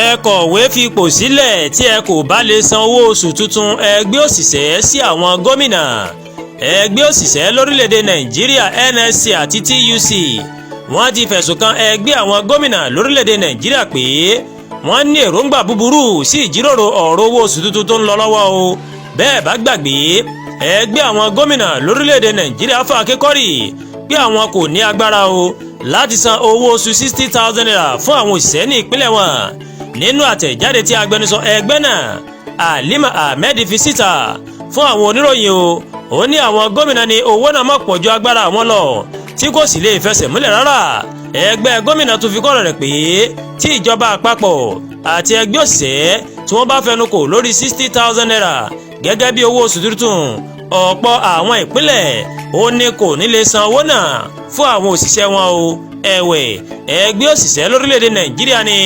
ẹ kọ̀wé fipò sílẹ̀ tí ẹ kò bá lè san owó oṣù tuntun ẹgbẹ́ òṣìṣẹ́ sí àwọn gómìnà. ẹgbẹ́ òṣìṣẹ́ lórílẹ̀‐èdè nàìjíríà NSC àti TUC wọ́n ti fẹ̀sùn kan ẹgbẹ́ àwọn gómìnà lórílẹ̀‐èdè nàìjíríà pé wọ́n ní èròǹgbà búburú sí ìjíròrò ọ̀rọ̀ owó oṣù tuntun tó ń lọ lọ́wọ́ o. bẹ́ẹ̀ bá gbàgbé ẹgbẹ́ àwọn gómìnà lórílẹ̀‐èdè nàìjíríà fà kékọ́rì pé àwọn kò ní agbára o láti san owó oṣù 60,000 naira fún àwọn òṣìṣẹ́ ní ìpínlẹ̀ wọn. nínú àtẹ̀jáde tí agbẹnusọ ẹgbẹ́ náà Halima Ahmed fi síta fún àwọn oníròyìn ó ní àwọn gómìnà ní owó náà má pọ̀ ju agbára àwọn lọ tí kò sì lè fẹsẹ̀ múlẹ̀ rárá. ẹgbẹ́ gómìnà tún fi kọ́rọ̀ rẹ̀ pé tí ìjọba àpapọ̀ àti ẹgbẹ́ òṣìṣẹ́ tí wọ́n bá fẹnu kò lórí 60,000 naira gẹ́gẹ́ bí owó oṣù tuntun, ọ̀pọ̀ àwọn ìpínlẹ̀ ó ní kò ní lè san owó náà fún àwọn òṣìṣẹ́ wọn o. ẹ̀wẹ̀ ẹgbẹ́ òṣìṣẹ́ lórílẹ̀‐èdè nàìjíríà ní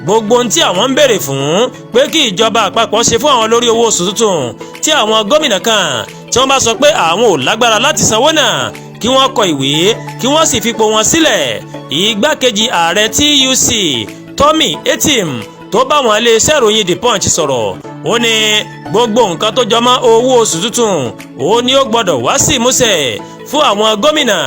gbogbo ohun tí àwọn ń béèrè fún pé kí ìjọba àpapọ̀ ṣe fún àwọn lórí owó oṣù tuntun tí àwọn gómìnà kan tí wọ́n bá sọ pé àwọn ò lágbára láti sanwó náà kí wọ́n kọ ìwé kí wọ́n sì fipò wọn sílẹ̀. igbákejì ààrẹ TUC Tommy Etim tó bá wọn iléeṣẹ́ ìròyìn The Punch sọ̀rọ̀ ó ní gbogbo nǹkan tó jọmọ́ owó oṣù tuntun ó ní ó gbọ́dọ̀ wá sí ìmúṣẹ fún àwọn gómìnà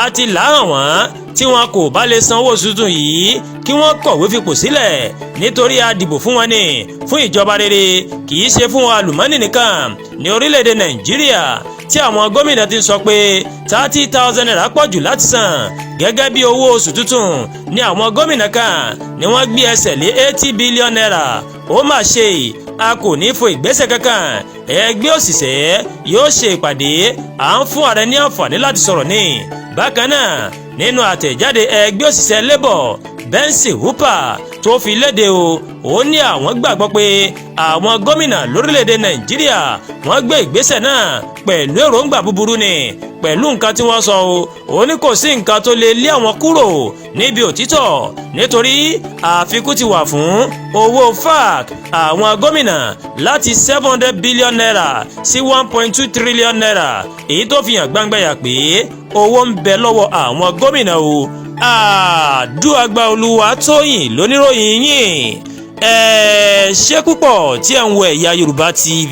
àti làhàn wọn tí wọn kò bá lè san owó oṣù tuntun yìí kí wọ́n kọ̀wé fipò sílẹ̀ nítorí a dìbò fún wọn ní fún ìjọba rere kì í ṣe fún àlùmọ́nì nìkan ní orílẹ̀-èdè nàìjíríà tí àwọn gómìnà ti sọ pé 30,000 naira pọ̀ jù láti san gẹ́gẹ́ bí owó oṣù tuntun ní àwọn gómìnà kan ni wọ́n gbé ẹsẹ̀ lé 80 billion naira. ó mà ṣe a kò ní fo ìgbésẹ̀ kankan. ẹgbẹ́ òṣìṣẹ́ yóò ṣe ìpàdé à ń fún ààrẹ ní àǹfààní láti sọ̀rọ̀ ní. bákan náà nínú àtẹ̀jáde ẹgbẹ́ òṣìṣẹ́ Labour Benson Hooper tó fi léde ó ní àwọn gbàgbọ́ pé àwọn gómìnà lórílẹ̀‐èdè nàìjíríà wọ́n gbé ìgbésẹ̀ náà pẹ̀lú èròǹgbà búburú ni pẹ̀lú nǹkan tí wọ́n sọ ó ní kò sí nǹkan tó lè lé àwọn kúrò níbi òtítọ́ nítorí àfikún ti wà fún owó FAC àwọn gómìnà láti 700 billion naira sí 1.2 trillion naira èyí tó fi hàn gbangba pé owó ń bẹ lọ́wọ́ àwọn gómìnà Àdúàgbà Olúwatóyìn lóníròyìn yín ẹ ṣé púpọ̀ tí ẹ ń wo Ẹ̀yà Yorùbá TV